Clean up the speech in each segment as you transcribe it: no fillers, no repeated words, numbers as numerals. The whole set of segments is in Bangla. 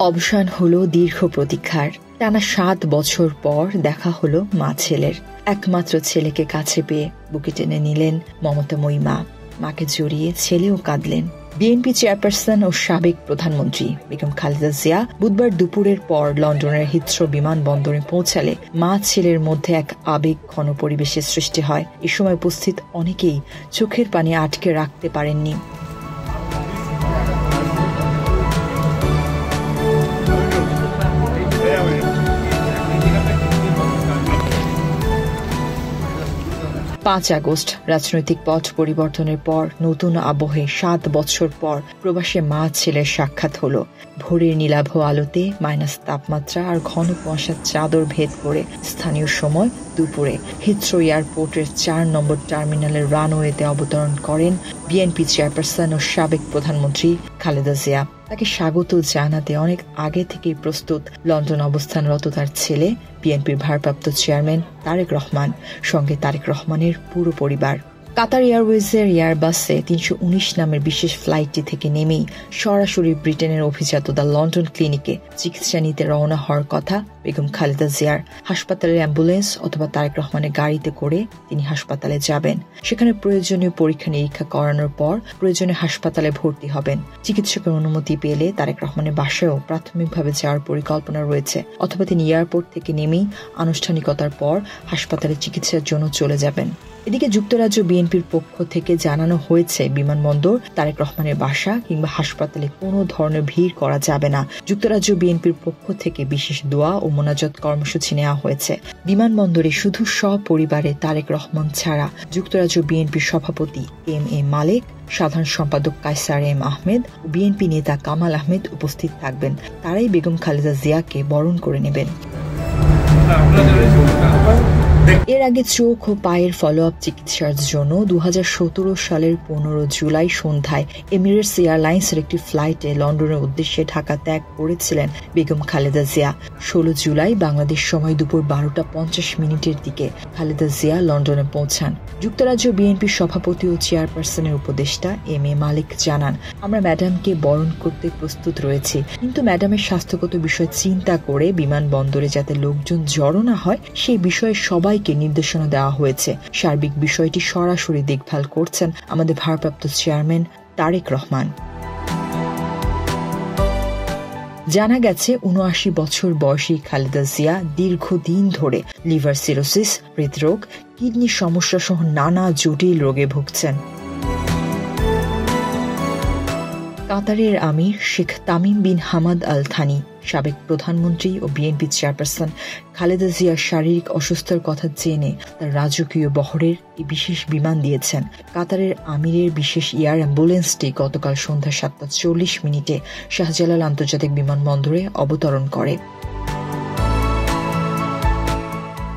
অবসান হলো দীর্ঘ প্রতীক্ষার। টানা ৭ বছর পর দেখা হলো মা ছেলের। একমাত্র ছেলেকে কাছে পেয়ে বুকে টেনে নিলেন মমতাময়ী মা। মাকে জড়িয়ে ছেলেও কাঁদলেন। বিএনপি চেয়ারপারসন ও সাবেক প্রধানমন্ত্রী বেগম খালেদা জিয়া বুধবার দুপুরের পর লন্ডনের হিথ্রো বিমানবন্দরে পৌঁছালে মা ছেলের মধ্যে এক আবেগ ঘন পরিবেশের সৃষ্টি হয়। এ সময় উপস্থিত অনেকেই চোখের পানি আটকে রাখতে পারেননি। পাঁচ আগস্ট রাজনৈতিক পট পরিবর্তনের পর নতুন আবহে ৭ বছর পর প্রবাসে মা ছেলের সাক্ষাৎ হলো। ভোরের নীলাভ আলোতে মাইনাস তাপমাত্রা আর ঘন কুয়াশার চাদর ভেদ করে স্থানীয় সময় দুপুরে হিথ্রো এয়ারপোর্টের ৪ নম্বর টার্মিনালের রানওয়েতে অবতরণ করেন বিএনপি চেয়ারপারসন ও সাবেক প্রধানমন্ত্রী খালেদা জিয়া। তাকে স্বাগত জানাতে অনেক আগে থেকেই প্রস্তুত লন্ডন অবস্থানরত তার ছেলে বিএনপির ভারপ্রাপ্ত চেয়ারম্যান তারেক রহমান, সঙ্গে তারেক রহমানের পুরো পরিবার। কাতার এয়ারওয়েজের এয়ারবাসে ৩১৯ নামের বিশেষ ফ্লাইটটি থেকে নেমেই সরাসরি ব্রিটেনের অভিজাত দ্য লন্ডন ক্লিনিকে চিকিৎসা নিতে রওনা হওয়ার কথা বেগম খালেদা জিয়ার। হাসপাতালের অ্যাম্বুলেন্স অথবা তারেক রহমানের গাড়িতে করে তিনি হাসপাতালে যাবেন। সেখানে প্রয়োজনীয় পরীক্ষা নিরীক্ষা করানোর পর প্রয়োজনে হাসপাতালে ভর্তি হবেন। চিকিৎসকের অনুমতি পেলে তারেক রহমানের বাসায়ও প্রাথমিকভাবে যাওয়ার পরিকল্পনা রয়েছে, অথবা তিনি এয়ারপোর্ট থেকে নেমেই আনুষ্ঠানিকতার পর হাসপাতালে চিকিৎসার জন্য চলে যাবেন। এদিকে যুক্তরাজ্য বিএনপির পক্ষ থেকে জানানো হয়েছে বিমানবন্দর, তারেক রহমানের বাসা কিংবা হাসপাতালে কোনো ধরনের ভিড় করা যাবে না। যুক্তরাজ্য বিএনপির পক্ষ থেকে বিশেষ দোয়া ও মোনাজাত কর্মসূচি নেওয়া হয়েছে। বিমানবন্দরে শুধু সপরিবারে তারেক রহমান ছাড়া যুক্তরাজ্য বিএনপির সভাপতি এম এ মালেক, সাধারণ সম্পাদক কায়সার এম আহমেদ ও বিএনপি নেতা কামাল আহমেদ উপস্থিত থাকবেন। তারাই বেগম খালেদা জিয়াকে বরণ করে নেবেন। এর আগে চোখ ও পায়ের ফলো আপ চিকিৎসার জন্য ২০১৭ সালের ১৫ জুলাই সন্ধ্যায় এমিরেটস এয়ারলাইন্সের একটি ফ্লাইটে লন্ডনের উদ্দেশ্যে ঢাকা ত্যাগ করেছিলেন বেগম খালেদা জিয়া। ১৬ জুলাই বাংলাদেশ সময় দুপুর ১২টা ৫০ দিকে খালেদা জিয়া লন্ডনে পৌঁছান। যুক্তরাজ্য বিএনপির সভাপতি ও চেয়ারপারসনের উপদেষ্টা এম এ মালিক জানান, আমরা ম্যাডামকে বরণ করতে প্রস্তুত রয়েছি, কিন্তু ম্যাডামের স্বাস্থ্যগত বিষয় চিন্তা করে বিমানবন্দরে যাতে লোকজন জড়ো না হয় সেই বিষয়ে সবাইকে নির্দেশনা দেওয়া হয়েছে। সার্বিক বিষয়টি সরাসরি দেখভাল করছেন আমাদের ভারপ্রাপ্ত চেয়ারম্যান তারেক রহমান। জানা গেছে ৭৯ বছর বয়সী খালেদা জিয়া দীর্ঘদিন ধরে লিভার সিরোসিস, হৃদরোগ, কিডনি সমস্যা সহ নানা জটিল রোগে ভুগছেন। কাতারের আমির Sheikh Tamim bin Hamad Al Thani, সাবেক প্রধানমন্ত্রী ও বিএনপি চেয়ারপারসন খালেদা জিয়ার শারীরিক অসুস্থতার কথা জেনে তার রাজকীয় বহরের এই বিশেষ বিমান দিয়েছেন। কাতারের আমিরের বিশেষ এয়ার অ্যাম্বুলেন্সটি গতকাল সন্ধ্যা ৭টা ৪০ শাহজালাল আন্তর্জাতিক বিমানবন্দরে অবতরণ করে।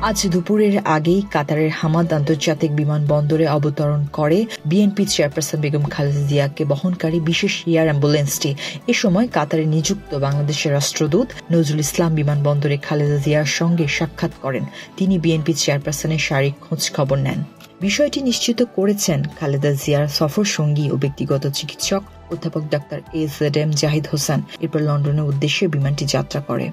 আজ দুপুরের আগেই কাতারের হামাদ আন্তর্জাতিক বিমানবন্দরে অবতরণ করে বিএনপি চেয়ারপারসন বেগম খালেদা জিয়াকে বহনকারী বিশেষ এয়ার অ্যাম্বুলেন্সটি। এ সময় কাতারে নিযুক্ত বাংলাদেশের রাষ্ট্রদূত নজরুল ইসলাম বিমানবন্দরে খালেদা জিয়ার সঙ্গে সাক্ষাৎ করেন। তিনি বিএনপি চেয়ারপারসনের শারীরিক খোঁজ খবর নেন। বিষয়টি নিশ্চিত করেছেন খালেদা জিয়ার সফর সঙ্গী ও ব্যক্তিগত চিকিৎসক অধ্যাপক ডাক্তার AZM জাহিদ হোসেন। এরপর লন্ডনের উদ্দেশ্যে বিমানটি যাত্রা করে।